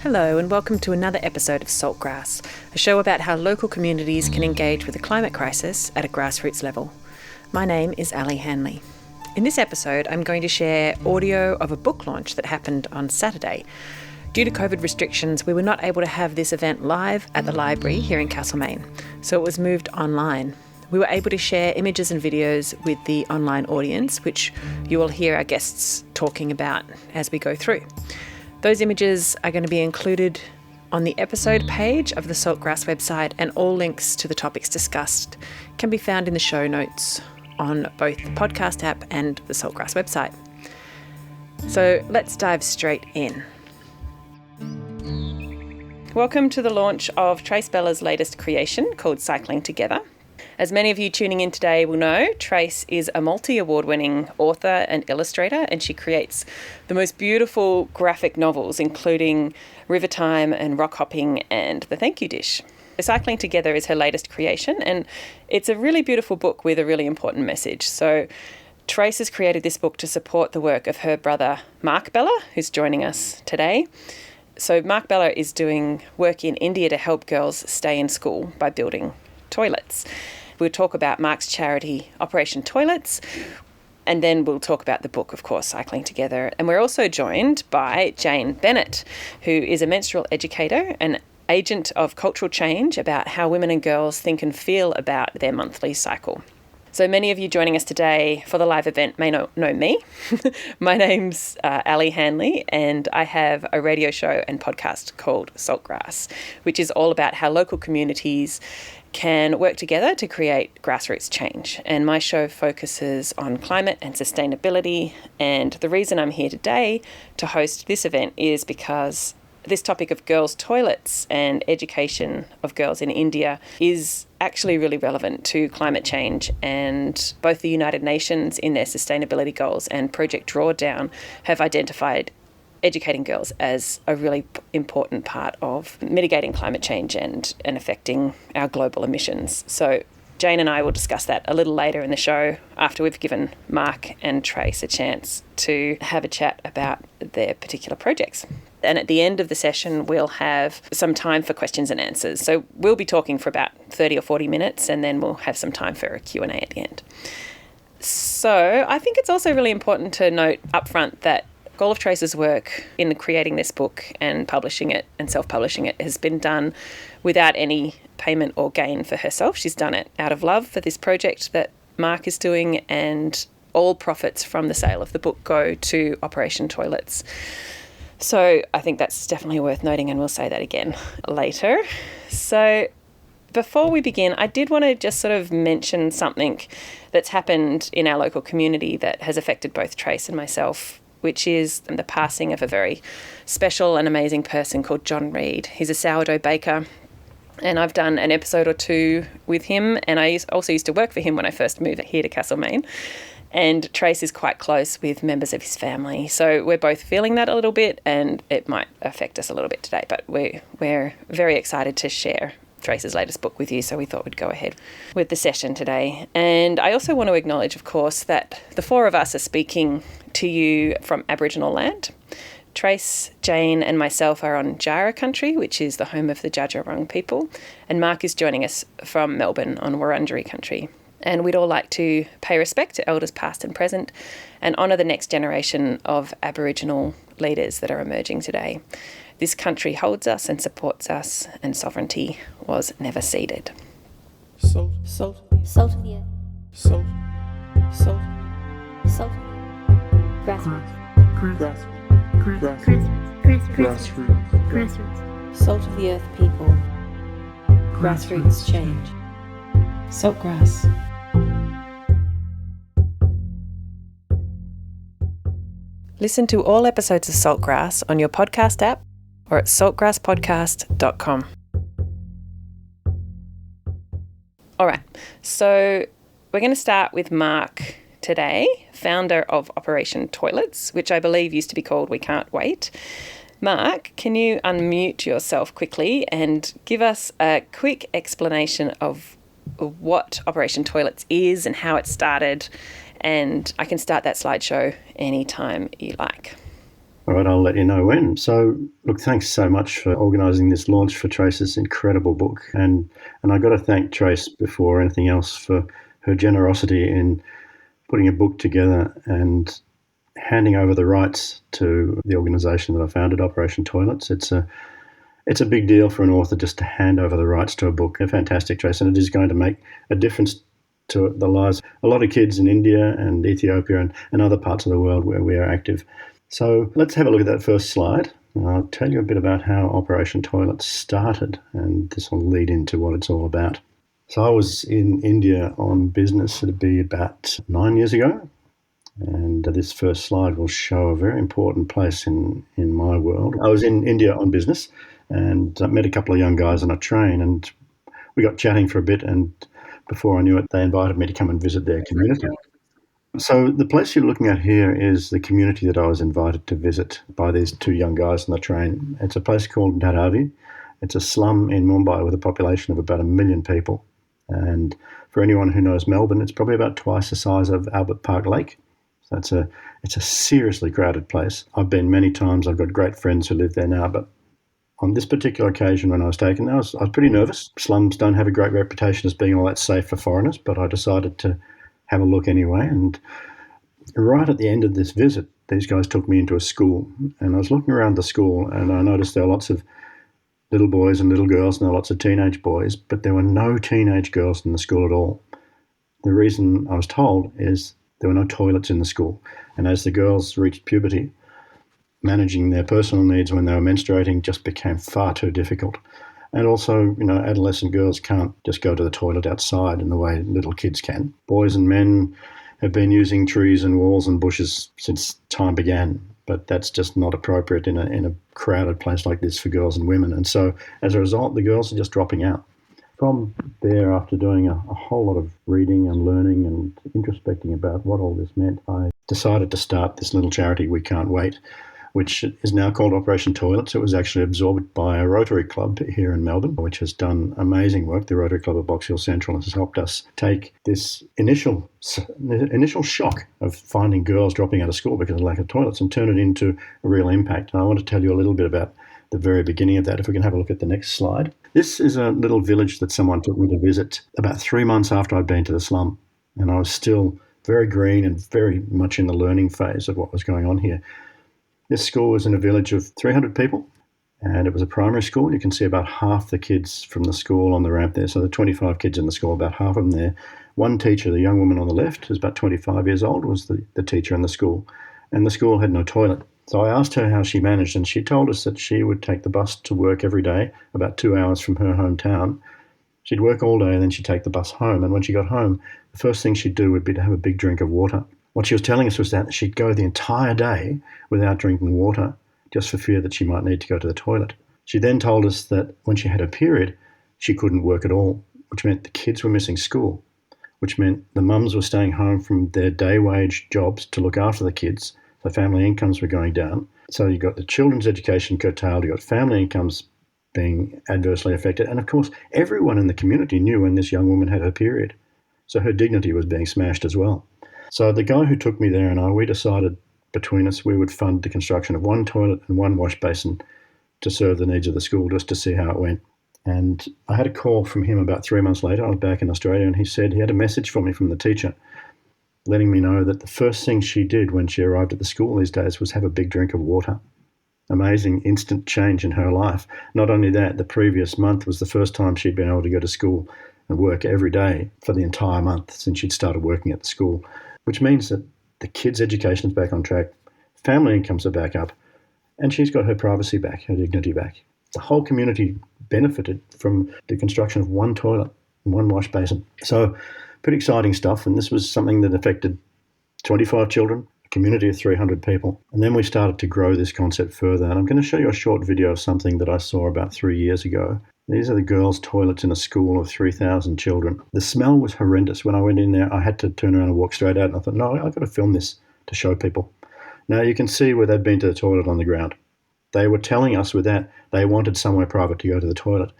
Hello and welcome to another episode of Saltgrass, a show about how local communities can engage with the climate crisis at a grassroots level. My name is Ali Hanley. In this episode, I'm going to share audio of a book launch that happened on Saturday. Due to COVID restrictions, we were not able to have this event live at the library here in Castlemaine, so it was moved online. We were able to share images and videos with the online audience, which you will hear our guests talking about as we go through. Those images are going to be included on the episode page of the Saltgrass website, and all links to the topics discussed can be found in the show notes on both the podcast app and the Saltgrass website. So let's dive straight in. Welcome to the launch of Trace Bella's latest creation called Cycling Together. As many of you tuning in today will know, Trace is a multi-award-winning author and illustrator, and she creates the most beautiful graphic novels, including River Time and Rock Hopping and The Thank You Dish. Cycling Together is her latest creation, and it's a really beautiful book with a really important message. So Trace has created this book to support the work of her brother, Mark Balla, who's joining us today. So Mark Balla is doing work in India to help girls stay in school by building toilets. We'll talk about Mark's charity, Operation Toilets, and then we'll talk about the book, of course, Cycling Together. And we're also joined by Jane Bennett, who is a menstrual educator and agent of cultural change about how women and girls think and feel about their monthly cycle. So many of you joining us today for the live event may not know me. My name's Ali Hanley, and I have a radio show and podcast called Saltgrass, which is all about how local communities can work together to create grassroots change. And my show focuses on climate and sustainability. And the reason I'm here today to host this event is because this topic of girls' toilets and education of girls in India is actually really relevant to climate change, and both the United Nations in their sustainability goals and Project Drawdown have identified educating girls as a really important part of mitigating climate change and affecting our global emissions. So Jane and I will discuss that a little later in the show after we've given Mark and Trace a chance to have a chat about their particular projects. And at the end of the session, we'll have some time for questions and answers. So we'll be talking for about 30 or 40 minutes, and then we'll have some time for a Q&A at the end. So I think it's also really important to note upfront that all of Trace's work in creating this book and publishing it and self-publishing it has been done without any payment or gain for herself. She's done it out of love for this project that Mark is doing, and all profits from the sale of the book go to Operation Toilets. So I think that's definitely worth noting, and we'll say that again later. So before we begin, I did want to just sort of mention something that's happened in our local community that has affected both Trace and myself, which is the passing of a very special and amazing person called John Reed. He's a sourdough baker, and I've done an episode or two with him, and I also used to work for him when I first moved here to Castlemaine. And Trace is quite close with members of his family. So we're both feeling that a little bit, and it might affect us a little bit today, but we're very excited to share Trace's latest book with you, so we thought we'd go ahead with the session today. And I also want to acknowledge, of course, that the four of us are speaking to you from Aboriginal land. Trace, Jane and myself are on Jara country, which is the home of the Dja Dja Wurrung people, and Mark is joining us from Melbourne on Wurundjeri country. And we'd all like to pay respect to elders past and present and honour the next generation of Aboriginal leaders that are emerging today. This country holds us and supports us, and sovereignty was never ceded. Salt, salt, salt of the earth. Salt, salt, salt. Grassroots. Grassroots. Salt of the earth people. Grassroots change. Saltgrass. Listen to all episodes of Saltgrass on your podcast app or at saltgrasspodcast.com. All right, so we're going to start with Mark today, founder of Operation Toilets, which I believe used to be called We Can't Wait. Mark, can you unmute yourself quickly and give us a quick explanation of what Operation Toilets is and how it started? And I can start that slideshow anytime you like. All right, I'll let you know when. So, look, thanks so much for organising this launch for Trace's incredible book. And I've got to thank Trace before anything else for her generosity in putting a book together and handing over the rights to the organisation that I founded, Operation Toilets. It's a big deal for an author just to hand over the rights to a book. They're fantastic, Trace, and it is going to make a difference to the lives of a lot of kids in India and Ethiopia and other parts of the world where we are active. So let's have a look at that first slide. I'll tell you a bit about how Operation Toilets started, and this will lead into what it's all about. So I was in India on business, it'd be about 9 years ago, and this first slide will show a very important place in my world. I was in India on business and met a couple of young guys on a train, and we got chatting for a bit, and before I knew it, they invited me to come and visit their community. So the place you're looking at here is the community that I was invited to visit by these two young guys on the train. It's a place called Dharavi. It's a slum in Mumbai with a population of about 1 million people. And for anyone who knows Melbourne, it's probably about twice the size of Albert Park Lake. So it's a seriously crowded place. I've been many times. I've got great friends who live there now, but on this particular occasion when I was taken there, I was pretty nervous. Slums don't have a great reputation as being all that safe for foreigners, but I decided to have a look anyway. And right at the end of this visit, these guys took me into a school, and I was looking around the school, and I noticed there were lots of little boys and little girls, and there were lots of teenage boys, but there were no teenage girls in the school at all. The reason I was told is there were no toilets in the school, and as the girls reached puberty, managing their personal needs when they were menstruating just became far too difficult. And also, adolescent girls can't just go to the toilet outside in the way little kids can. Boys and men have been using trees and walls and bushes since time began, but that's just not appropriate in a crowded place like this for girls and women. And so, as a result, the girls are just dropping out. From there, after doing a whole lot of reading and learning and introspecting about what all this meant, I decided to start this little charity, We Can't Wait, which is now called Operation Toilets. It was actually absorbed by a Rotary Club here in Melbourne, which has done amazing work. The Rotary Club of Box Hill Central has helped us take this initial shock of finding girls dropping out of school because of lack of toilets and turn it into a real impact. And I want to tell you a little bit about the very beginning of that, if we can have a look at the next slide. This is a little village that someone took me to visit about 3 months after I'd been to the slum, and I was still very green and very much in the learning phase of what was going on here. This school was in a village of 300 people, and it was a primary school. You can see about half the kids from the school on the ramp there. So there are 25 kids in the school, about half of them there. One teacher, the young woman on the left, who's about 25 years old, was the teacher in the school, and the school had no toilet. So I asked her how she managed, and she told us that she would take the bus to work every day, about 2 hours from her hometown. She'd work all day, and then she'd take the bus home. And when she got home, the first thing she'd do would be to have a big drink of water. What she was telling us was that she'd go the entire day without drinking water, just for fear that she might need to go to the toilet. She then told us that when she had her period, she couldn't work at all, which meant the kids were missing school, which meant the mums were staying home from their day wage jobs to look after the kids, so family incomes were going down. So you got the children's education curtailed, you got family incomes being adversely affected, and of course everyone in the community knew when this young woman had her period, so her dignity was being smashed as well. So the guy who took me there and we decided between us we would fund the construction of one toilet and one wash basin to serve the needs of the school, just to see how it went. And I had a call from him about 3 months later. I was back in Australia, and he said he had a message for me from the teacher letting me know that the first thing she did when she arrived at the school these days was have a big drink of water. Amazing instant change in her life. Not only that, the previous month was the first time she'd been able to go to school and work every day for the entire month since she'd started working at the school, which means that the kids' education is back on track, family incomes are back up, and she's got her privacy back, her dignity back. The whole community benefited from the construction of one toilet and one wash basin. So pretty exciting stuff, and this was something that affected 25 children, a community of 300 people. And then we started to grow this concept further, and I'm going to show you a short video of something that I saw about 3 years ago. These are the girls' toilets in a school of 3,000 children. The smell was horrendous. When I went in there, I had to turn around and walk straight out, and I thought, no, I've got to film this to show people. Now you can see where they'd been to the toilet on the ground. They were telling us with that they wanted somewhere private to go to the toilet.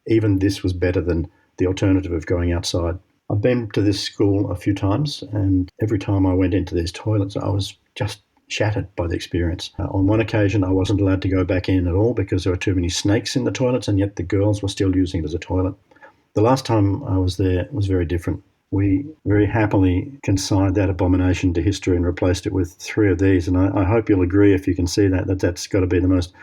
Even this was better than the alternative of going outside. I've been to this school a few times, and every time I went into these toilets, I was just shattered by the experience. On one occasion, I wasn't allowed to go back in at all because there were too many snakes in the toilets, and yet the girls were still using it as a toilet. The last time I was there was very different. We very happily consigned that abomination to history and replaced it with 3 of these. And I hope you'll agree, if you can see that's got to be the most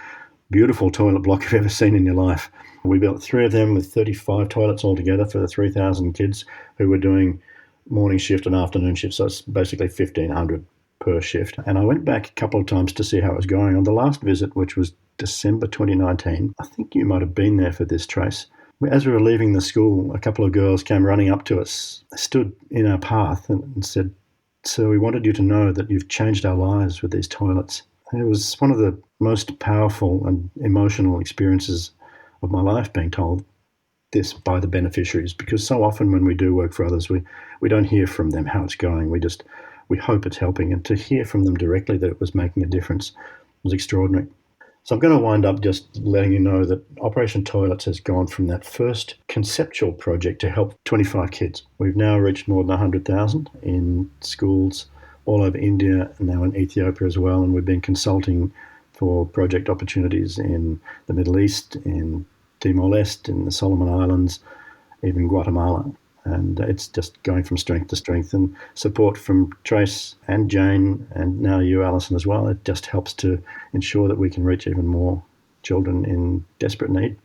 beautiful toilet block you've ever seen in your life. We built 3 of them with 35 toilets altogether for the 3,000 kids who were doing morning shift and afternoon shift. So it's basically 1,500 per shift. And I went back a couple of times to see how it was going. On the last visit, which was December 2019, I think you might have been there for this, Trace. As we were leaving the school, a couple of girls came running up to us, stood in our path and said, "Sir, we wanted you to know that you've changed our lives with these toilets." And it was one of the most powerful and emotional experiences of my life, being told this by the beneficiaries, because so often when we do work for others, we don't hear from them how it's going. We hope it's helping, and to hear from them directly that it was making a difference was extraordinary. So I'm going to wind up just letting you know that Operation Toilets has gone from that first conceptual project to help 25 kids. We've now reached more than 100,000 in schools all over India and now in Ethiopia as well, and we've been consulting for project opportunities in the Middle East, in Timor-Leste, in the Solomon Islands, even Guatemala. And it's just going from strength to strength, and support from Trace and Jane and now you, Alison, as well. It just helps to ensure that we can reach even more children in desperate need.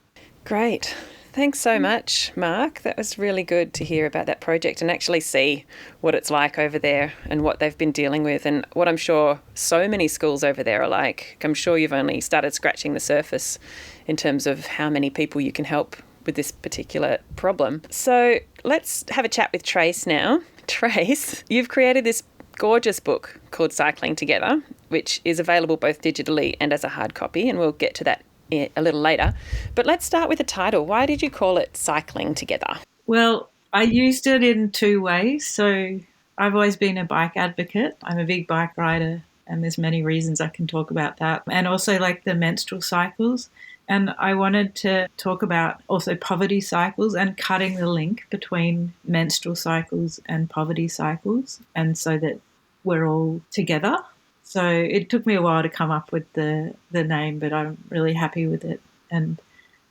Great. Thanks so much, Mark. That was really good to hear about that project and actually see what it's like over there and what they've been dealing with and what I'm sure so many schools over there are like. I'm sure you've only started scratching the surface in terms of how many people you can help with this particular problem. So let's have a chat with Trace now. Trace, you've created this gorgeous book called Cycling Together, which is available both digitally and as a hard copy, and we'll get to that a little later. But let's start with the title. Why did you call it Cycling Together? Well, I used it in 2 ways. So I've always been a bike advocate. I'm a big bike rider, and there's many reasons I can talk about that. And also like the menstrual cycles. And I wanted to talk about also poverty cycles and cutting the link between menstrual cycles and poverty cycles, and so that we're all together. So it took me a while to come up with the name, but I'm really happy with it. And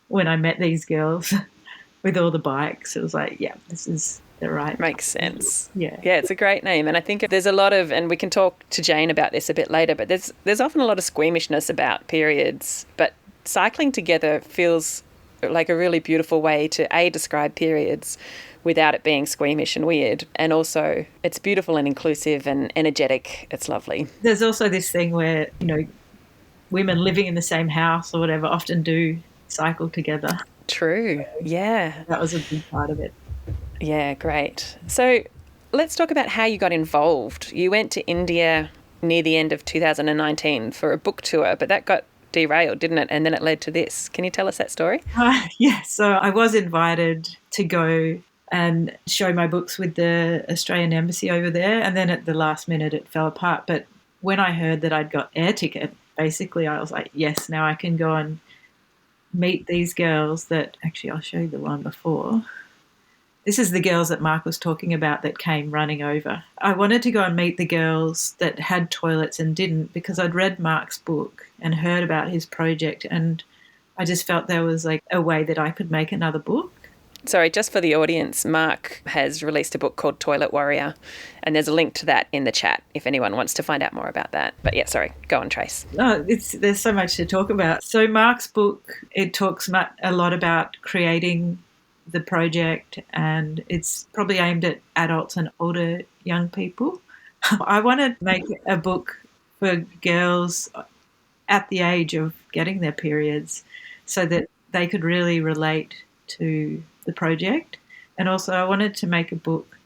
when I met these girls with all the bikes, it was like, yeah, this is the right. Makes sense. Yeah. Yeah, it's a great name. And I think there's a lot of, and we can talk to Jane about this a bit later, but there's often a lot of squeamishness about periods, but cycling together feels like a really beautiful way to describe periods without it being squeamish and weird. And also it's beautiful and inclusive and energetic. It's lovely. There's also this thing where, women living in the same house or whatever often do cycle together. True. Yeah. That was a big part of it. Yeah, great. So let's talk about how you got involved. You went to India near the end of 2019 for a book tour, but that got derailed, didn't it? And then it led to this. Can you tell us that story? Yeah, so I was invited to go and show my books with the Australian Embassy over there, and then at the last minute it fell apart. But when I heard that I'd got air ticket, basically I was like, yes, now I can go and meet these girls that, actually I'll show you the one before. This is the girls that Mark was talking about that came running over. I wanted to go and meet the girls that had toilets and didn't, because I'd read Mark's book and heard about his project, and I just felt there was like a way that I could make another book. Sorry, just for the audience, Mark has released a book called Toilet Warrior, and there's a link to that in the chat if anyone wants to find out more about that. But yeah, sorry, go on, Trace. Oh, there's so much to talk about. So Mark's book, it talks a lot about creating the project, and it's probably aimed at adults and older young people. I want to make a book for girls at the age of getting their periods so that they could really relate to the project. And also I wanted to make a book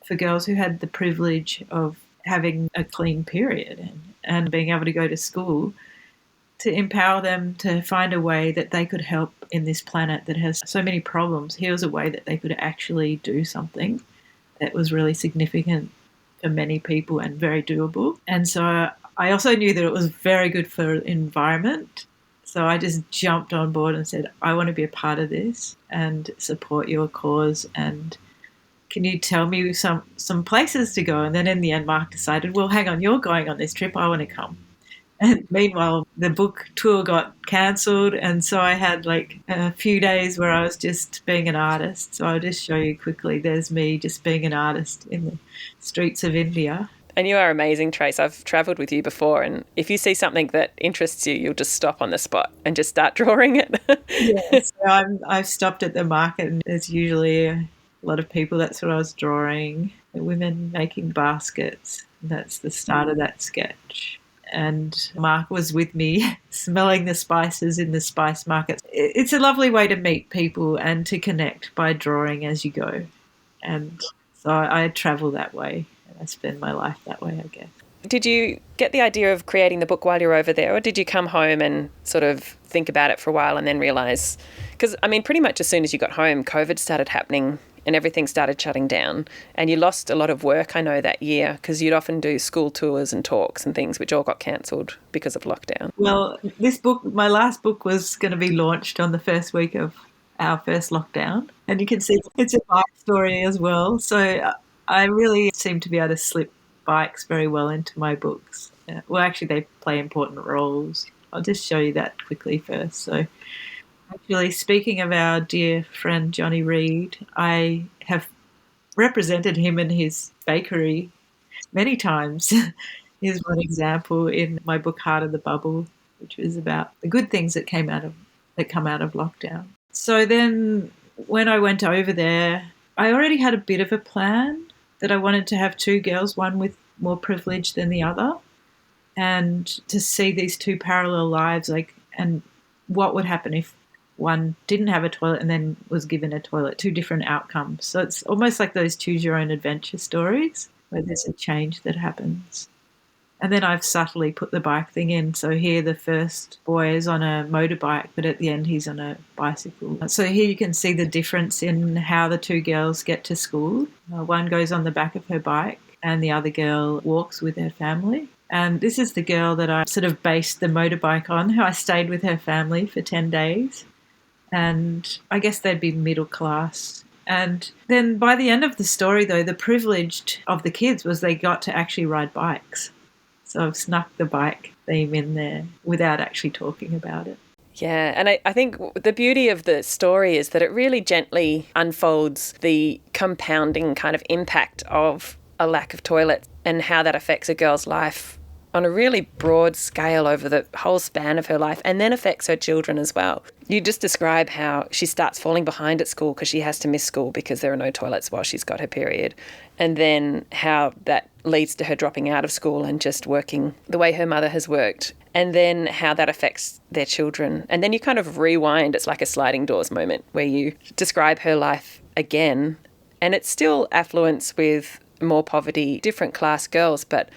for girls who had the privilege of having a clean period and being able to go to school, to empower them to find a way that they could help in this planet that has so many problems. Here was a way that they could actually do something that was really significant for many people and very doable. And so I also knew that it was very good for environment. So I just jumped on board and said, I want to be a part of this and support your cause and can you tell me some places to go? And then in the end, Mark decided, well, hang on, you're going on this trip. I want to come. And meanwhile, the book tour got cancelled. And so I had like a few days where I was just being an artist. So I'll just show you quickly. There's me just being an artist in the streets of India. And you are amazing, Trace. I've travelled with you before, and if you see something that interests you, you'll just stop on the spot and just start drawing it. Yes, so I've stopped at the market, and there's usually a lot of people. That's what I was drawing. The women making baskets. That's the start of that sketch. And Mark was with me smelling the spices in the spice market. It's a lovely way to meet people and to connect by drawing as you go. And so I travel that way. I spend my life that way, I guess. Did you get the idea of creating the book while you were over there, or did you come home and sort of think about it for a while and then realise? Because, I mean, pretty much as soon as you got home, COVID started happening and everything started shutting down, and you lost a lot of work, I know, that year, because you'd often do school tours and talks and things which all got cancelled because of lockdown. Well, this book, my last book, was going to be launched on the first week of our first lockdown, and you can see it's a bike story as well. So I really seem to be able to slip bikes very well into my books. Well, actually, they play important roles. I'll just show you that quickly first. So actually, speaking of our dear friend Johnny Reid, I have represented him in his bakery many times. Here's one example in my book Heart of the Bubble, which was about the good things that come out of lockdown. So then when I went over there, I already had a bit of a plan that I wanted to have two girls, one with more privilege than the other, and to see these two parallel lives, like, and what would happen if one didn't have a toilet and then was given a toilet, two different outcomes. So it's almost like those choose your own adventure stories where there's a change that happens. And then I've subtly put the bike thing in. So here the first boy is on a motorbike, but at the end he's on a bicycle. So here you can see the difference in how the two girls get to school. One goes on the back of her bike and the other girl walks with her family. And this is the girl that I sort of based the motorbike on. I stayed with her family for 10 days. And I guess they'd be middle class. And then by the end of the story, though, the privilege of the kids was they got to actually ride bikes. So I've snuck the bike theme in there without actually talking about it. Yeah, and I think the beauty of the story is that it really gently unfolds the compounding kind of impact of a lack of toilets and how that affects a girl's life on a really broad scale over the whole span of her life, and then affects her children as well. You just describe how she starts falling behind at school because she has to miss school because there are no toilets while she's got her period, and then how that leads to her dropping out of school and just working the way her mother has worked, and then how that affects their children. And then you kind of rewind. It's like a sliding doors moment where you describe her life again, and it's still affluence with more poverty, different class girls, but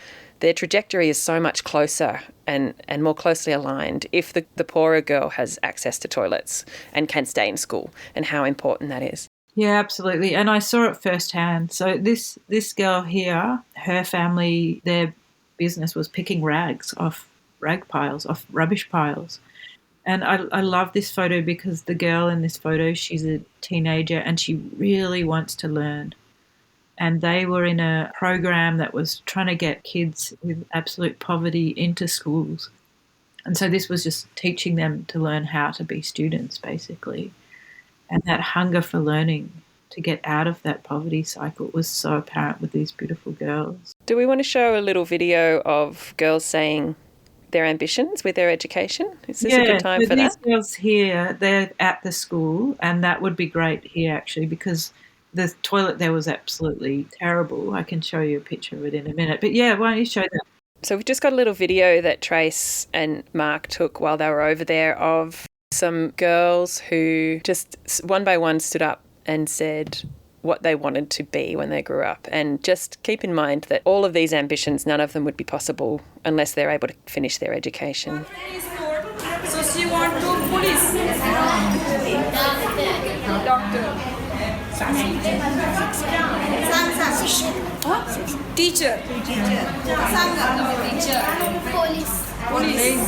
their trajectory is so much closer and more closely aligned if the poorer girl has access to toilets and can stay in school, and how important that is. Yeah, absolutely. And I saw it firsthand. So this girl here, her family, their business was picking rags off rag piles, off rubbish piles. And I love this photo because the girl in this photo, she's a teenager and she really wants to learn. And they were in a program that was trying to get kids with absolute poverty into schools. And so this was just teaching them to learn how to be students, basically. And that hunger for learning to get out of that poverty cycle was so apparent with these beautiful girls. Do we want to show a little video of girls saying their ambitions with their education? Is this a good time for that? These girls here, they're at the school, and that would be great here, actually, because the toilet there was absolutely terrible. I can show you a picture of it in a minute. But yeah, why don't you show that? So we've just got a little video that Trace and Mark took while they were over there of some girls who just one by one stood up and said what they wanted to be when they grew up. And just keep in mind that all of these ambitions, none of them would be possible unless they're able to finish their education. So she wants to police, doctor, teacher, police, military,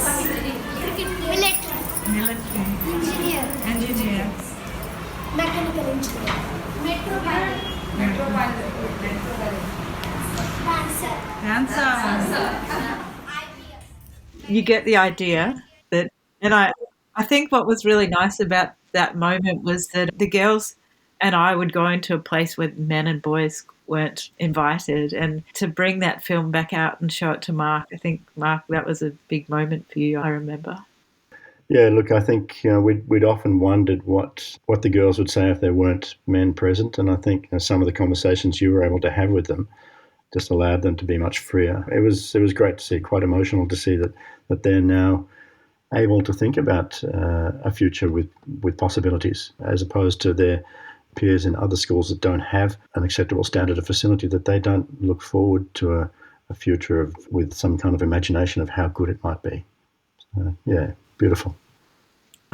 engineer, mechanical engineer, metro pilot, You get the idea that, and I think what was really nice about that moment was that the girls and I would go into a place where men and boys weren't invited, and to bring that film back out and show it to Mark, I think, Mark, that was a big moment for you, I remember. Yeah, look, I think we'd often wondered what the girls would say if there weren't men present, and I think some of the conversations you were able to have with them just allowed them to be much freer. It was great to see, quite emotional to see that they're now able to think about a future with possibilities, as opposed to their peers in other schools that don't have an acceptable standard of facility, that they don't look forward to a future with some kind of imagination of how good it might be. Yeah, beautiful.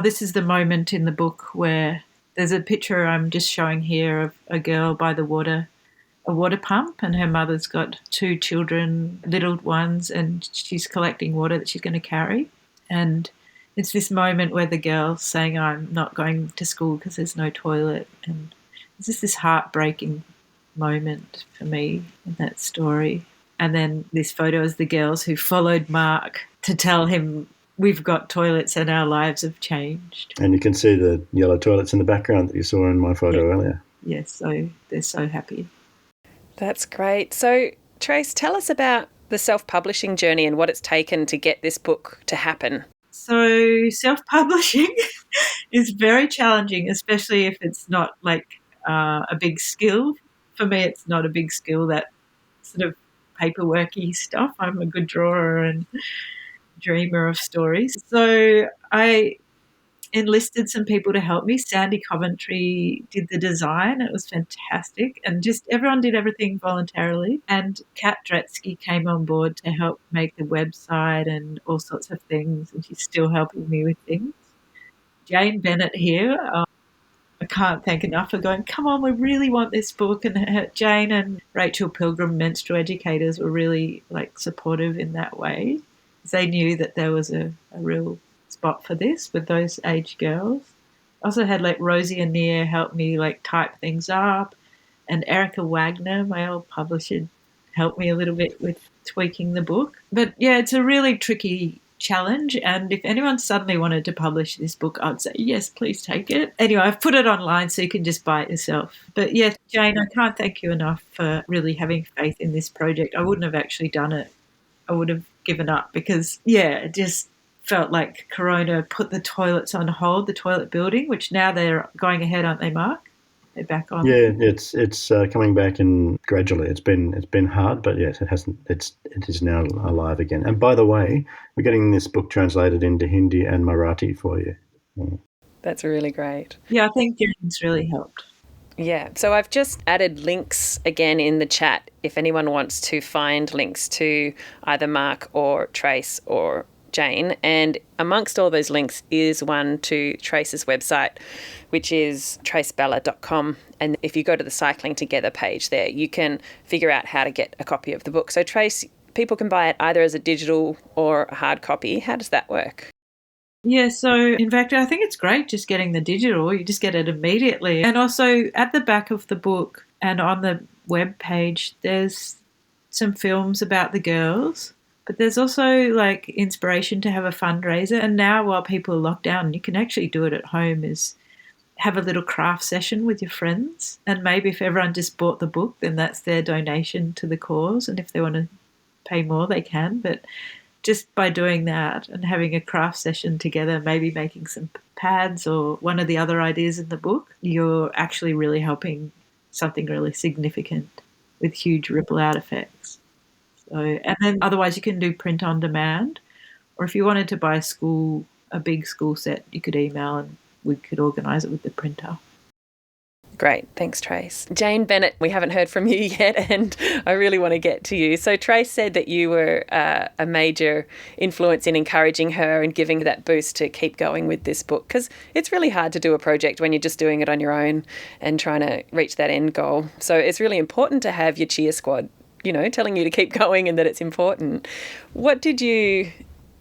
This is the moment in the book where there's a picture I'm just showing here of a girl by the water, a water pump, and her mother's got 2 children, little ones, and she's collecting water that she's going to carry. And it's this moment where the girl's saying, I'm not going to school because there's no toilet. And it's just this heartbreaking moment for me in that story. And then this photo is the girls who followed Mark to tell him, we've got toilets and our lives have changed. And you can see the yellow toilets in the background that you saw in my photo earlier. Yes, so they're so happy. That's great. So, Trace, tell us about the self-publishing journey and what it's taken to get this book to happen. So self-publishing is very challenging, especially if it's not like a big skill. For me, it's not a big skill, that sort of paperworky stuff. I'm a good drawer and dreamer of stories. So I enlisted some people to help me. Sandy Coventry did the design. It was fantastic. And just everyone did everything voluntarily. And Kat Dretsky came on board to help make the website and all sorts of things. And she's still helping me with things. Jane Bennett here, I can't thank enough for going, come on, we really want this book. And Jane and Rachel Pilgrim, menstrual educators, were really supportive in that way. They knew that there was a real spot for this with those age girls. I also had Rosie Anir help me type things up, and Erica Wagner, my old publisher, helped me a little bit with tweaking the book. But yeah, it's a really tricky challenge, and if anyone suddenly wanted to publish this book, I'd say yes, please take it. Anyway, I've put it online so you can just buy it yourself. But yeah, Jane, I can't thank you enough for really having faith in this project. I wouldn't have actually done it. I would have given up because it just felt like Corona put the toilets on hold, the toilet building, which now they're going ahead, aren't they, Mark? They're back on. Yeah, it's coming back in gradually. It's been hard, but yes, it hasn't. It is now alive again. And by the way, we're getting this book translated into Hindi and Marathi for you. That's really great. Yeah, I think Jane's really helped. Yeah, so I've just added links again in the chat if anyone wants to find links to either Mark or Trace or Jane. And amongst all those links is one to Trace's website, which is traceballa.com. And if you go to the Cycling Together page there, you can figure out how to get a copy of the book. So Trace, people can buy it either as a digital or a hard copy. How does that work? Yeah, so in fact, I think it's great just getting the digital. You just get it immediately. And also at the back of the book and on the web page, there's some films about the girls, but there's also inspiration to have a fundraiser. And now while people are locked down, you can actually do it at home, is have a little craft session with your friends. And maybe if everyone just bought the book, then that's their donation to the cause. And if they want to pay more, they can. But just by doing that and having a craft session together, maybe making some pads or one of the other ideas in the book, you're actually really helping something really significant with huge ripple out effects. So, and then otherwise you can do print on demand, or if you wanted to buy a big school set, you could email and we could organise it with the printer. Great. Thanks, Trace. Jane Bennett, we haven't heard from you yet, and I really want to get to you. So Trace said that you were a major influence in encouraging her and giving her that boost to keep going with this book, because it's really hard to do a project when you're just doing it on your own and trying to reach that end goal. So it's really important to have your cheer squad, telling you to keep going and that it's important. What did you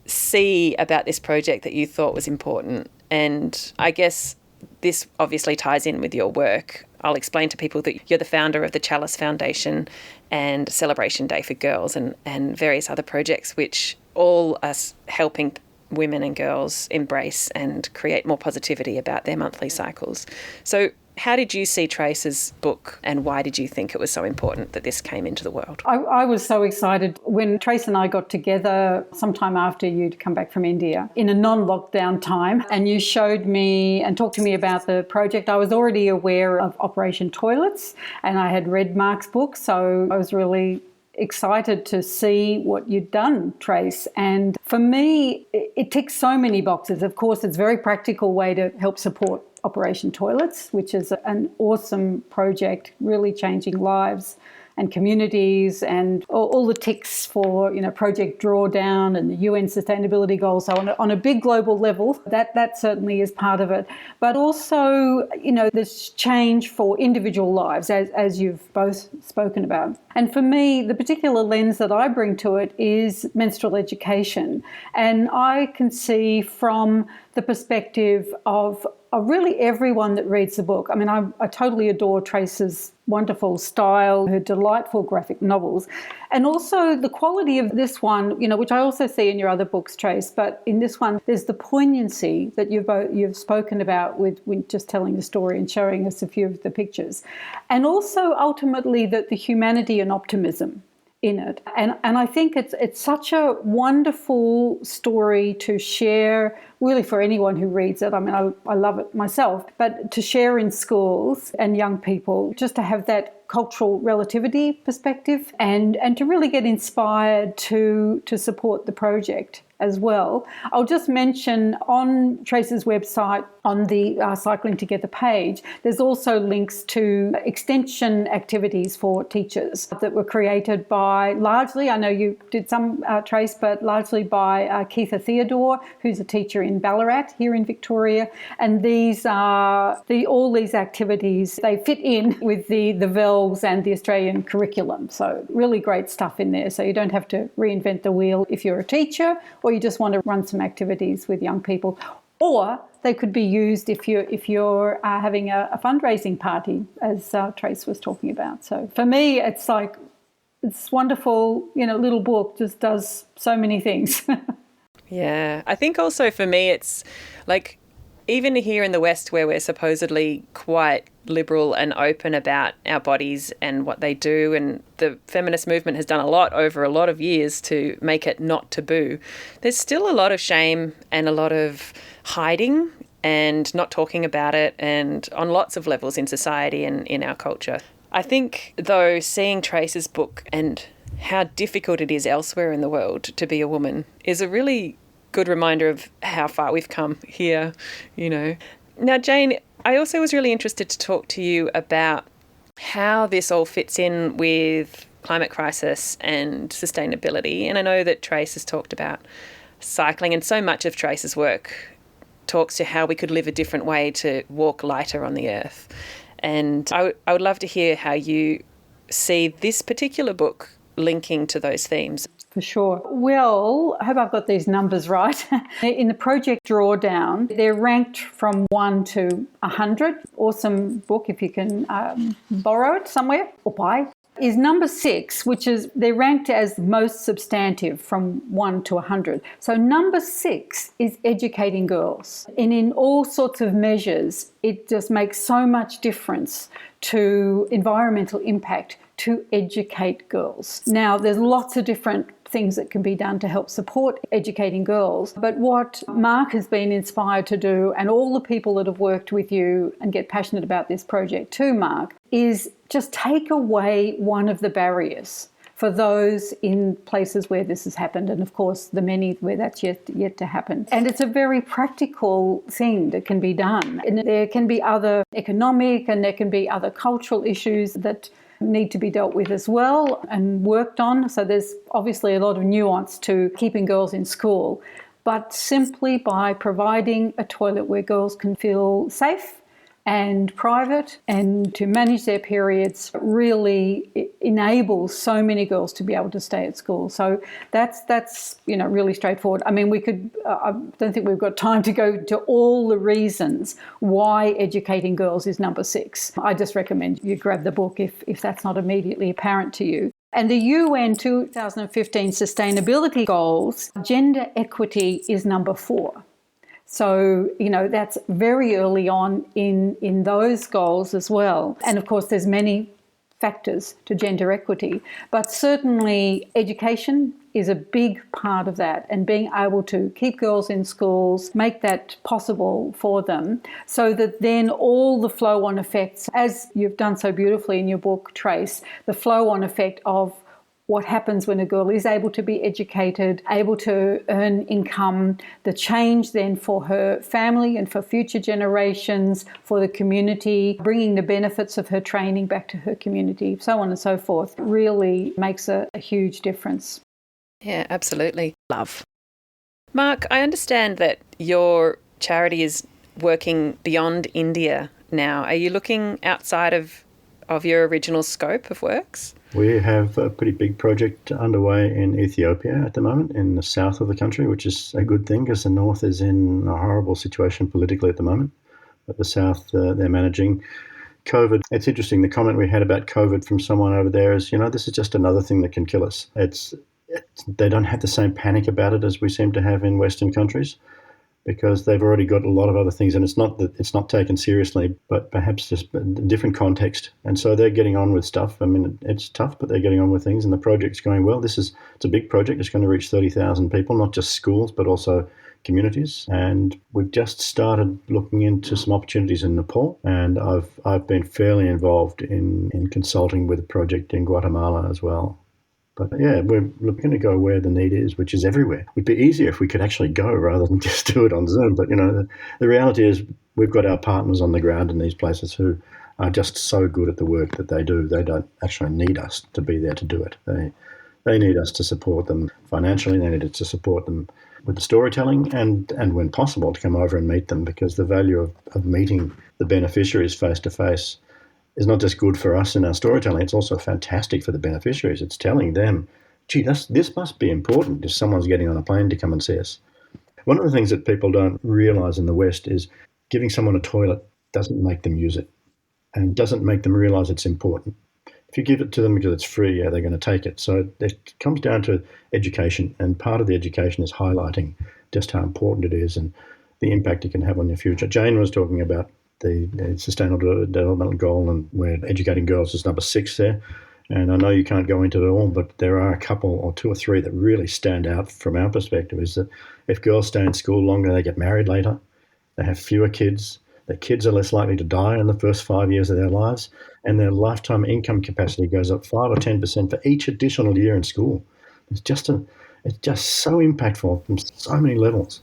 see about this project that you thought was important? And I guess this obviously ties in with your work I'll explain to people that you're the founder of the Chalice Foundation and Celebration Day for Girls and various other projects which all are helping women and girls embrace and create more positivity about their monthly cycles. So how did you see Trace's book and why did you think it was so important that this came into the world? I was so excited when Trace and I got together sometime after you'd come back from India in a non-lockdown time, and you showed me and talked to me about the project. I was already aware of Operation Toilets and I had read Mark's book, so I was really excited to see what you'd done, Trace. And for me, it ticks so many boxes. Of course, it's a very practical way to help support Operation Toilets, which is an awesome project, really changing lives and communities, and all the ticks for, Project Drawdown and the UN Sustainability Goals. So on a big global level, that certainly is part of it. But also, this change for individual lives, as you've both spoken about. And for me, the particular lens that I bring to it is menstrual education. And I can see from the perspective of really everyone that reads the book. I mean, I totally adore Trace's wonderful style, her delightful graphic novels, and also the quality of this one, which I also see in your other books, Trace, but in this one, there's the poignancy that you've spoken about with just telling the story and showing us a few of the pictures, and also ultimately the humanity and optimism in it. And I think it's such a wonderful story to share, really, for anyone who reads it. I mean, I love it myself, but to share in schools and young people, just to have that cultural relativity perspective and to really get inspired to support the project as well. I'll just mention on Trace's website, on the Cycling Together page, there's also links to extension activities for teachers that were created by, largely, I know you did some, Trace, but largely by Keitha Theodore, who's a teacher in Ballarat here in Victoria. And these are all these activities, they fit in with the VELS and the Australian curriculum. So really great stuff in there. So you don't have to reinvent the wheel if you're a teacher or you just want to run some activities with young people. Or they could be used if you're having a fundraising party, as Trace was talking about. So for me, it's like, it's wonderful, little book just does so many things. Yeah, I think also for me, it's like, even here in the West where we're supposedly quite liberal and open about our bodies and what they do, and the feminist movement has done a lot over a lot of years to make it not taboo, there's still a lot of shame and a lot of hiding and not talking about it, and on lots of levels in society and in our culture. I think, though, seeing Trace's book and how difficult it is elsewhere in the world to be a woman is a really good reminder of how far we've come here, Now, Jane, I also was really interested to talk to you about how this all fits in with climate crisis and sustainability. And I know that Trace has talked about cycling, and so much of Trace's work talks to how we could live a different way to walk lighter on the earth. And I would love to hear how you see this particular book linking to those themes. For sure. Well, I hope I've got these numbers right. In the Project Drawdown, they're ranked from 1 to 100. Awesome book if you can borrow it somewhere or buy. Is number 6, which is, they're ranked as most substantive from 1 to 100. So number 6 is educating girls. And in all sorts of measures, it just makes so much difference to environmental impact to educate girls. Now, there's lots of different things that can be done to help support educating girls. But what Mark has been inspired to do, and all the people that have worked with you and get passionate about this project too, Mark, is just take away one of the barriers for those in places where this has happened, and of course the many where that's yet to happen. And it's a very practical thing that can be done. And there can be other economic and there can be other cultural issues that need to be dealt with as well and worked on. So there's obviously a lot of nuance to keeping girls in school, but simply by providing a toilet where girls can feel safe and private, and to manage their periods really enables so many girls to be able to stay at school. So that's really straightforward. I mean, we could, I don't think we've got time to go to all the reasons why educating girls is number 6. I just recommend you grab the book if that's not immediately apparent to you. And the UN 2015 Sustainability Goals, gender equity is number 4. So, that's very early on in those goals as well. And of course, there's many factors to gender equity, but certainly education is a big part of that, and being able to keep girls in schools, make that possible for them, so that then all the flow-on effects, as you've done so beautifully in your book, Trace, the flow-on effect of what happens when a girl is able to be educated, able to earn income, the change then for her family and for future generations, for the community, bringing the benefits of her training back to her community, so on and so forth, really makes a huge difference. Yeah, absolutely. Love. Mark, I understand that your charity is working beyond India now. Are you looking outside of your original scope of works? We have a pretty big project underway in Ethiopia at the moment, in the south of the country, which is a good thing because the north is in a horrible situation politically at the moment. But the south, they're managing COVID. It's interesting, the comment we had about COVID from someone over there is, this is just another thing that can kill us. They don't have the same panic about it as we seem to have in Western countries, because they've already got a lot of other things, and it's not that it's not taken seriously, but perhaps just a different context. And so they're getting on with stuff. I mean, it's tough, but they're getting on with things, and the project's going well. It's a big project. It's going to reach 30,000 people, not just schools, but also communities. And we've just started looking into some opportunities in Nepal, and I've been fairly involved in consulting with a project in Guatemala as well. But yeah, we're looking to go where the need is, which is everywhere. It would be easier if we could actually go rather than just do it on Zoom. But, the reality is we've got our partners on the ground in these places who are just so good at the work that they do. They don't actually need us to be there to do it. They need us to support them financially. They need us to support them with the storytelling and when possible, to come over and meet them, because the value of meeting the beneficiaries face-to-face is not just good for us in our storytelling, it's also fantastic for the beneficiaries. It's telling them, gee, this must be important if someone's getting on a plane to come and see us. One of the things that people don't realise in the West is giving someone a toilet doesn't make them use it and doesn't make them realise it's important. If you give it to them because it's free, they're going to take it. So it comes down to education, and part of the education is highlighting just how important it is and the impact it can have on your future. Jane was talking about the Sustainable Development Goal, and we're educating girls is number 6 there. And I know you can't go into it all, but there are a couple or 2 or 3 that really stand out from our perspective, is that if girls stay in school longer, they get married later, they have fewer kids, their kids are less likely to die in the first 5 years of their lives, and their lifetime income capacity goes up 5 or 10% for each additional year in school. It's just so impactful from so many levels.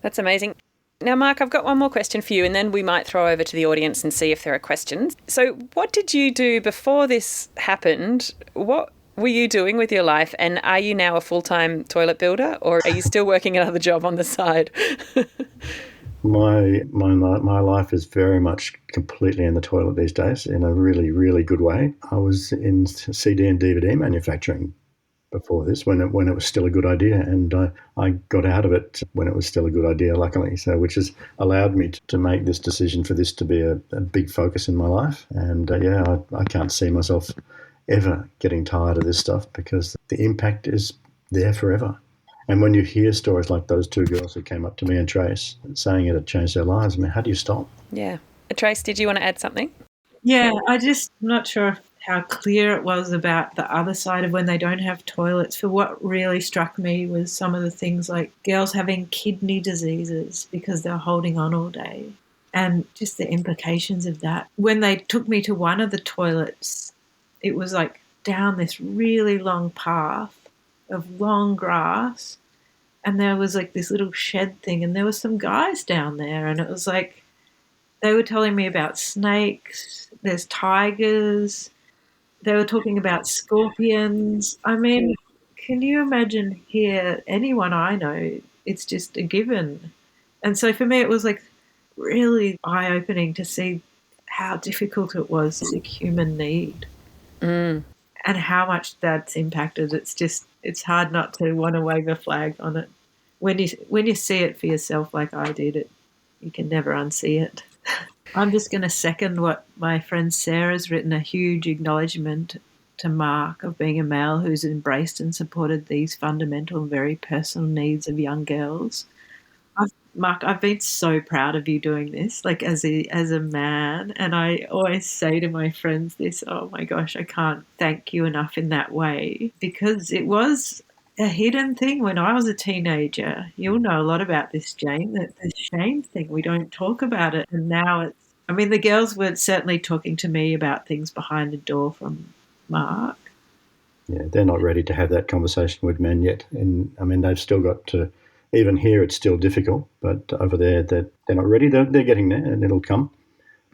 That's amazing. Now, Mark, I've got one more question for you, and then we might throw over to the audience and see if there are questions. So what did you do before this happened? What were you doing with your life? And are you now a full-time toilet builder, or are you still working another job on the side? My life is very much completely in the toilet these days, in a really, really good way. I was in CD and DVD manufacturing before this, when it was still a good idea, and I got out of it when it was still a good idea, luckily. So, which has allowed me to make this decision for this to be a big focus in my life. And I can't see myself ever getting tired of this stuff, because the impact is there forever. And when you hear stories like those 2 girls who came up to me and Trace saying it had changed their lives, I mean, how do you stop? Yeah. Trace, did you want to add something? Yeah, I'm not sure how clear it was about the other side of when they don't have toilets. For what really struck me was some of the things like girls having kidney diseases because they're holding on all day, and just the implications of that. When they took me to one of the toilets, it was like down this really long path of long grass, and there was like this little shed thing, and there were some guys down there, and it was like they were telling me about snakes, there's tigers, they were talking about scorpions. I mean, can you imagine here, anyone I know, it's just a given. And so for me, it was like really eye-opening to see how difficult it was as a human need and how much that's impacted. It's hard not to want to wave a flag on it. When you see it for yourself like I did, you can never unsee it. I'm just going to second what my friend Sarah's written, a huge acknowledgement to Mark of being a male who's embraced and supported these fundamental and very personal needs of young girls. Mark, I've been so proud of you doing this, like as a man, and I always say to my friends this, oh my gosh, I can't thank you enough in that way, because it was a hidden thing when I was a teenager. You'll know a lot about this, Jane, that the shame thing, we don't talk about it, and now the girls were certainly talking to me about things behind the door from Mark. Yeah, they're not ready to have that conversation with men yet, and they've still got to. Even here, it's still difficult, but over there, they're not ready. They're getting there, and it'll come.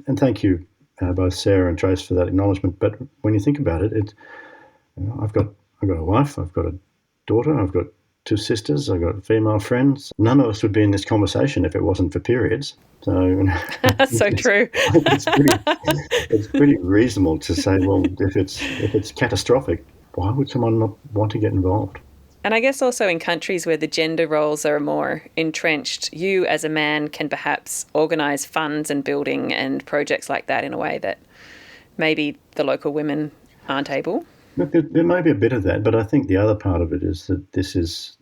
And thank you, both Sarah and Trace, for that acknowledgement. But when you think about it, I've got a wife, I've got a daughter, I've got 2 sisters, I've got female friends. None of us would be in this conversation if it wasn't for periods. So so true. It's pretty reasonable to say, well, if it's catastrophic, why would someone not want to get involved? And I guess also in countries where the gender roles are more entrenched, you as a man can perhaps organise funds and building and projects like that in a way that maybe the local women aren't able. Look, there may be a bit of that, but I think the other part of it is that this is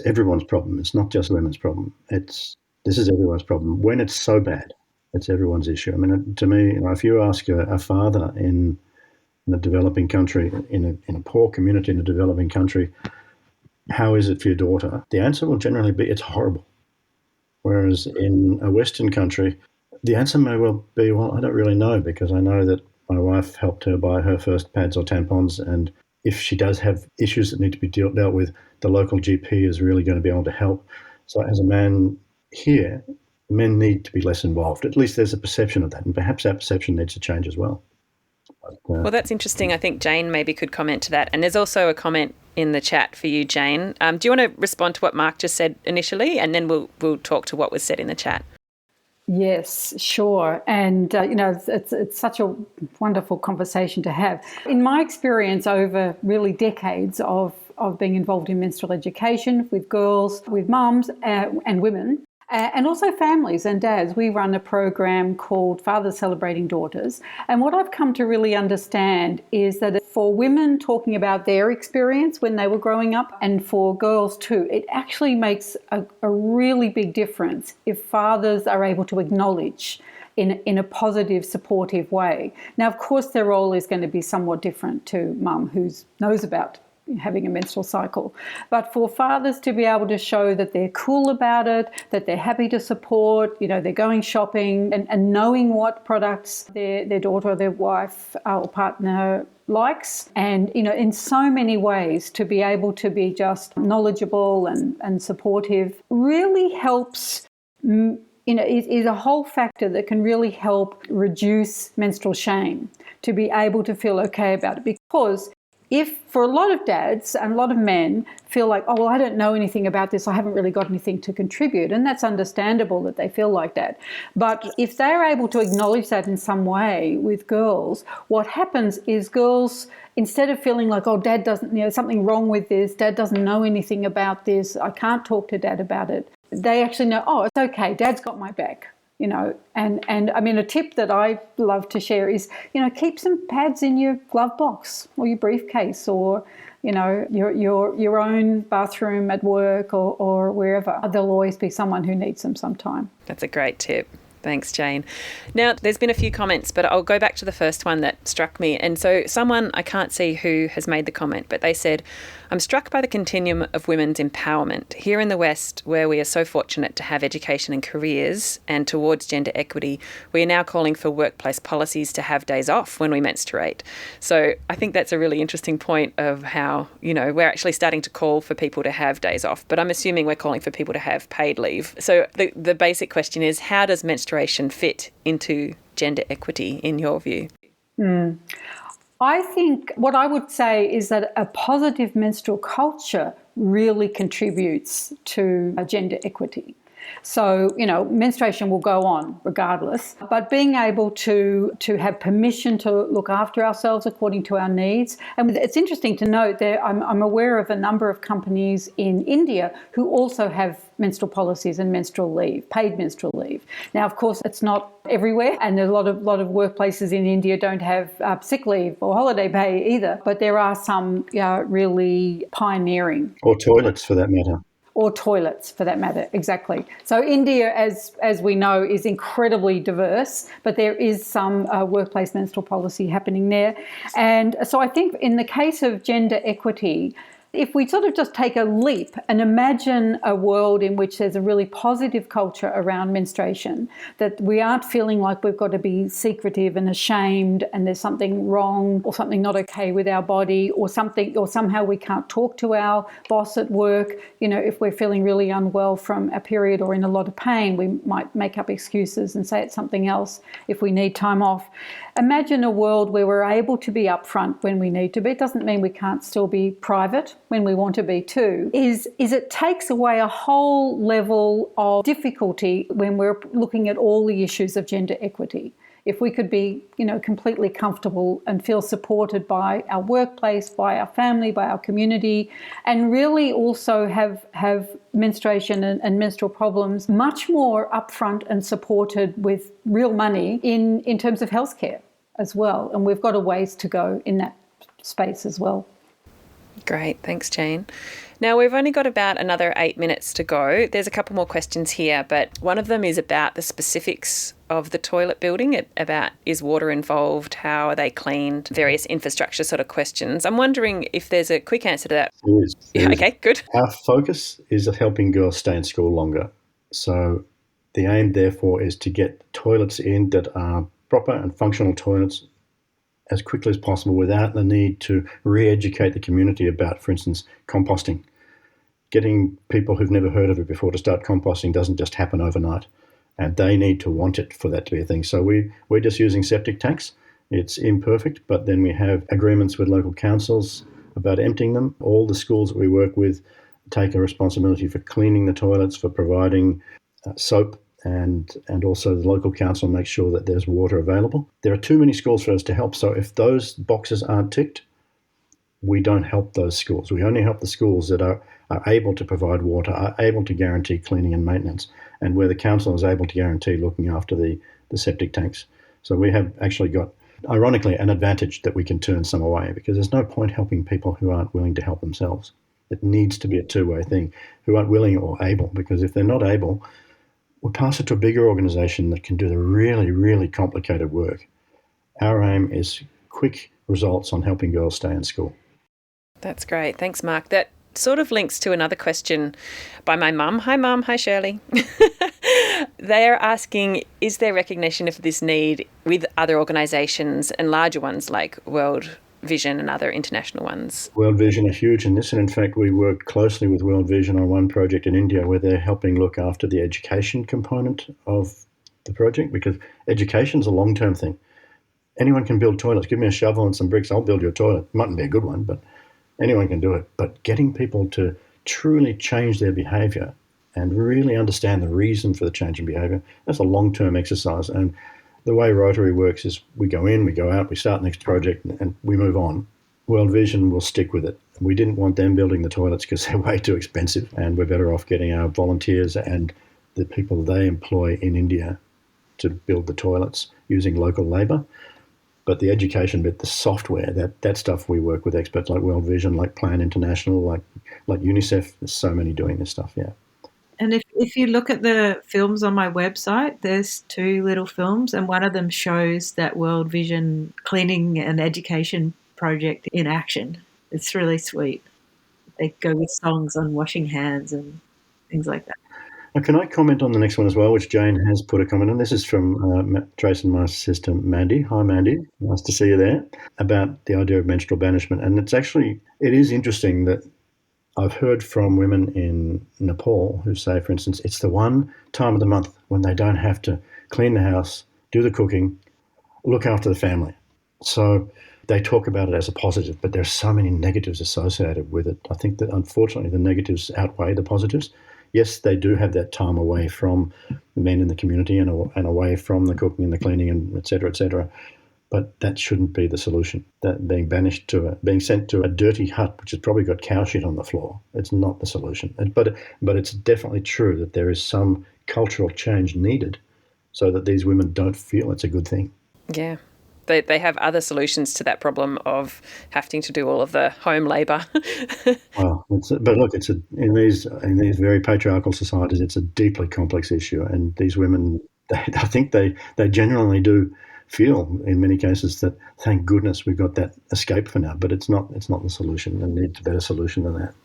everyone's problem. It's not just women's problem. This is everyone's problem. When it's so bad, it's everyone's issue. To me, if you ask a father in a developing country, in a poor community in a developing country, how is it for your daughter? The answer will generally be, it's horrible. Whereas in a Western country, the answer may well be, well, I don't really know, because I know that my wife helped her buy her first pads or tampons, and if she does have issues that need to be dealt with, the local GP is really going to be able to help. So as a man here, men need to be less involved. At least there's a perception of that, and perhaps that perception needs to change as well. Well, that's interesting. I think Jane maybe could comment to that. And there's also a comment in the chat for you, Jane. Do you want to respond to what Mark just said initially, and then we'll talk to what was said in the chat? Yes, sure. And, it's such a wonderful conversation to have. In my experience over really decades of being involved in menstrual education with girls, with mums and women, and also families and dads, we run a program called Fathers Celebrating Daughters. And what I've come to really understand is that for women talking about their experience when they were growing up, and for girls too, it actually makes a really big difference if fathers are able to acknowledge in a positive, supportive way. Now, of course, their role is going to be somewhat different to mum, who knows about having a menstrual cycle. But for fathers to be able to show that they're cool about it, that they're happy to support, they're going shopping and knowing what products their daughter or their wife or partner likes, and in so many ways to be able to be just knowledgeable and supportive really helps. It is a whole factor that can really help reduce menstrual shame, to be able to feel okay about it. Because if for a lot of dads and a lot of men feel like, oh, well, I don't know anything about this, I haven't really got anything to contribute, and that's understandable that they feel like that. But if they're able to acknowledge that in some way with girls, what happens is girls, instead of feeling like, oh, dad doesn't, something wrong with this, dad doesn't know anything about this, I can't talk to dad about it, they actually know, oh, it's okay, dad's got my back. And a tip that I love to share is, keep some pads in your glove box or your briefcase, or, your own bathroom at work or wherever. There'll always be someone who needs them sometime. That's a great tip. Thanks, Jane. Now, there's been a few comments, but I'll go back to the first one that struck me. And so someone, I can't see who has made the comment, but they said, I'm struck by the continuum of women's empowerment. Here in the West, where we are so fortunate to have education and careers and towards gender equity, we are now calling for workplace policies to have days off when we menstruate. So I think that's a really interesting point of how, we're actually starting to call for people to have days off, but I'm assuming we're calling for people to have paid leave. So the basic question is, how does menstruation fit into gender equity in your view? I think what I would say is that a positive menstrual culture really contributes to gender equity. So, menstruation will go on regardless, but being able to have permission to look after ourselves according to our needs. And it's interesting to note that I'm aware of a number of companies in India who also have menstrual policies and menstrual leave, paid menstrual leave. Now, of course, it's not everywhere, and a lot of workplaces in India don't have sick leave or holiday pay either, but there are some really pioneering. Or toilets, for that matter. Or toilets, for that matter, exactly. So India, as we know, is incredibly diverse, but there is some workplace menstrual policy happening there. And so I think in the case of gender equity, if we sort of just take a leap and imagine a world in which there's a really positive culture around menstruation, that we aren't feeling like we've got to be secretive and ashamed and there's something wrong or something not okay with our body or somehow we can't talk to our boss at work. If we're feeling really unwell from a period or in a lot of pain, we might make up excuses and say it's something else if we need time off. Imagine a world where we're able to be upfront when we need to be. It doesn't mean we can't still be private when we want to be too, is it takes away a whole level of difficulty when we're looking at all the issues of gender equity. If we could be, completely comfortable and feel supported by our workplace, by our family, by our community, and really also have menstruation and menstrual problems much more upfront and supported with real money in terms of healthcare as well. And we've got a ways to go in that space as well. Great. Thanks, Jane. Now, we've only got about another 8 minutes to go. There's a couple more questions here, but one of them is about the specifics of the toilet building, about is water involved, how are they cleaned, various infrastructure sort of questions. I'm wondering if there's a quick answer to that. There is. Okay, good. Our focus is helping girls stay in school longer. So the aim, therefore, is to get toilets in that are proper and functional toilets as quickly as possible without the need to re-educate the community about, for instance, composting. Getting people who've never heard of it before to start composting doesn't just happen overnight, and they need to want it for that to be a thing. So we're just using septic tanks. It's imperfect, but then we have agreements with local councils about emptying them. All the schools that we work with take a responsibility for cleaning the toilets, for providing soap, and also the local council makes sure that there's water available. There are too many schools for us to help, so if those boxes aren't ticked, we don't help those schools. We only help the schools that are able to provide water, are able to guarantee cleaning and maintenance, and where the council is able to guarantee looking after the septic tanks. So we have actually got, ironically, an advantage that we can turn some away, because there's no point helping people who aren't willing to help themselves. It needs to be a two-way thing, who aren't willing or able, because if they're not able, we'll pass it to a bigger organisation that can do the really, really complicated work. Our aim is quick results on helping girls stay in school. That's great. Thanks, Mark. That sort of links to another question by my mum. Hi, Mum. Hi, Shirley. They're asking, is there recognition of this need with other organisations and larger ones like World Vision and other international ones? World Vision are huge in this, and in fact we work closely with World Vision on one project in India where they're helping look after the education component of the project, because education's a long-term thing. Anyone can build toilets. Give me a shovel and some bricks, I'll build you a toilet. It mightn't be a good one, but anyone can do it. But getting people to truly change their behaviour and really understand the reason for the change in behaviour, that's a long-term exercise. And the way Rotary works is we go in, we go out, we start the next project, and we move on. World Vision will stick with it. We didn't want them building the toilets because they're way too expensive, and we're better off getting our volunteers and the people they employ in India to build the toilets using local labour. But the education bit, the software, that stuff, we work with experts like World Vision, like Plan International, like UNICEF. There's so many doing this stuff, yeah. And if you look at the films on my website, there's 2 little films, and one of them shows that World Vision cleaning and education project in action. It's really sweet. They go with songs on washing hands and things like that. Now, can I comment on the next one as well, which Jane has put a comment on? This is from Trace and my sister Mandy. Hi, Mandy. Nice to see you there. About the idea of menstrual banishment. And it is interesting that I've heard from women in Nepal who say, for instance, it's the one time of the month when they don't have to clean the house, do the cooking, look after the family. So they talk about it as a positive, but there are so many negatives associated with it. I think that unfortunately the negatives outweigh the positives. yes, they do have that time away from the men in the community and away from the cooking and the cleaning and et cetera, but that shouldn't be the solution. That being sent to a dirty hut, which has probably got cow shit on the floor, it's not the solution. But it's definitely true that there is some cultural change needed so that these women don't feel it's a good thing. Yeah. They have other solutions to that problem of having to do all of the home labour. Well, but look, in these very patriarchal societies, it's a deeply complex issue, and these women, I think they genuinely do feel in many cases that thank goodness we've got that escape for now, but it's not the solution. There needs a better solution than that.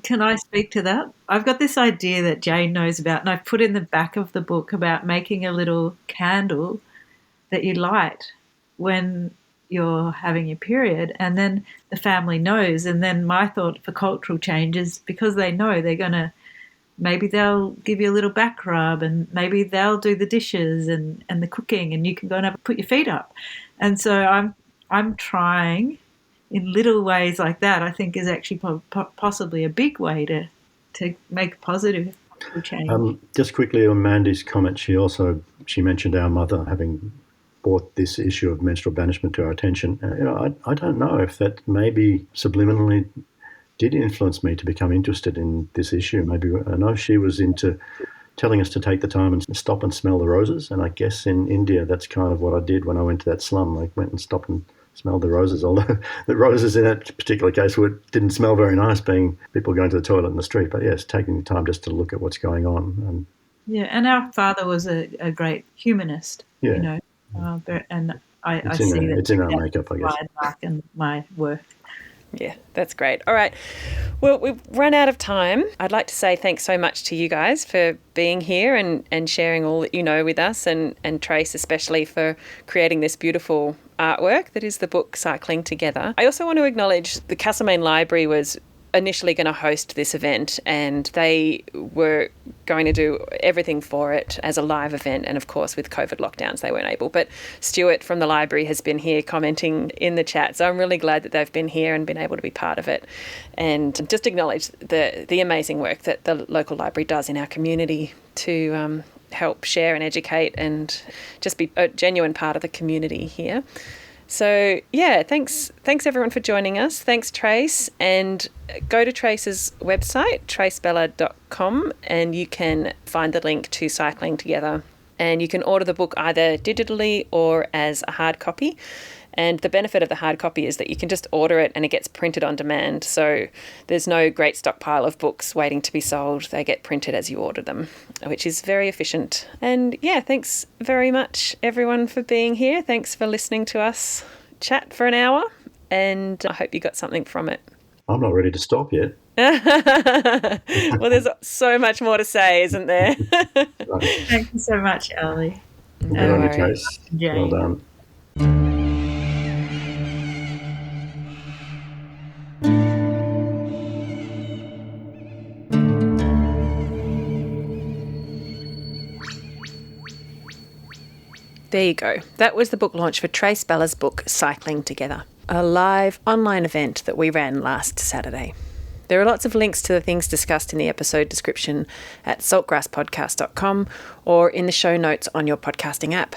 Can I speak to that? I've got this idea that Jane knows about, and I've put in the back of the book about making a little candle that you light when you're having your period, and then the family knows. And then my thought for cultural change is because they know they're going to, maybe they'll give you a little back rub, and maybe they'll do the dishes and the cooking, and you can go and put your feet up. And so I'm trying in little ways like that, I think is actually possibly a big way to make a positive change. Just quickly on Mandy's comment, she mentioned our mother having brought this issue of menstrual banishment to our attention. I don't know if that maybe subliminally did influence me to become interested in this issue. Maybe I know she was into telling us to take the time and stop and smell the roses, and I guess in India that's kind of what I did when I went to that slum. I went and stopped and smelled the roses, although the roses in that particular case didn't smell very nice, being people going to the toilet in the street. But yes, taking the time just to look at what's going on. And our father was a great humanist, Yeah. And I It's see that it's in our makeup, I guess. Mark and my work. Yeah, that's great. All right. Well, we've run out of time. I'd like to say thanks so much to you guys for being here and sharing all that you know with us, and Trace especially for creating this beautiful artwork that is the book Cycling Together. I also want to acknowledge the Castlemaine Library was initially going to host this event, and they were going to do everything for it as a live event, and of course with COVID lockdowns they weren't able. But Stuart from the library has been here commenting in the chat, so I'm really glad that they've been here and been able to be part of it, and just acknowledge the amazing work that the local library does in our community to help share and educate and just be a genuine part of the community here. So, yeah, thanks everyone for joining us. Thanks, Trace. And go to Trace's website, tracebella.com, and you can find the link to Cycling Together. And you can order the book either digitally or as a hard copy. And the benefit of the hard copy is that you can just order it and it gets printed on demand. So there's no great stockpile of books waiting to be sold. They get printed as you order them, which is very efficient. And yeah, thanks very much, everyone, for being here. Thanks for listening to us chat for an hour. And I hope you got something from it. I'm not ready to stop yet. Well, there's so much more to say, isn't there? Thank you so much, Ali. Good on you, Trace. Jane. Well done. There you go. That was the book launch for Trace Balla's book, Cycling Together, a live online event that we ran last Saturday. There are lots of links to the things discussed in the episode description at saltgrasspodcast.com or in the show notes on your podcasting app.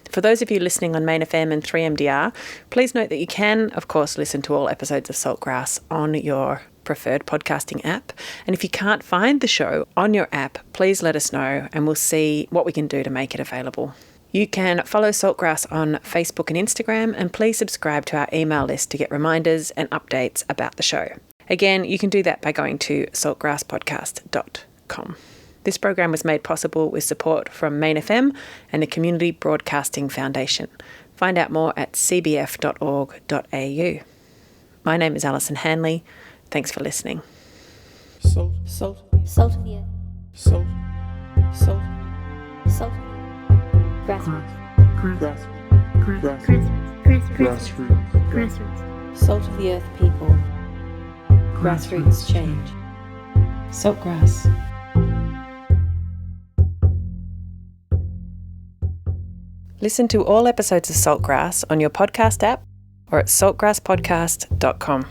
For those of you listening on Main FM and 3MDR, please note that you can, of course, listen to all episodes of Saltgrass on your preferred podcasting app. And if you can't find the show on your app, please let us know and we'll see what we can do to make it available. You can follow Saltgrass on Facebook and Instagram, and please subscribe to our email list to get reminders and updates about the show. Again, you can do that by going to saltgrasspodcast.com. This program was made possible with support from Main FM and the Community Broadcasting Foundation. Find out more at cbf.org.au. My name is Alison Hanley. Thanks for listening. Salt of the earth. Salt. Grassroots. Salt of the earth people. Grassroots change. Saltgrass. Listen to all episodes of Saltgrass on your podcast app or at saltgrasspodcast.com.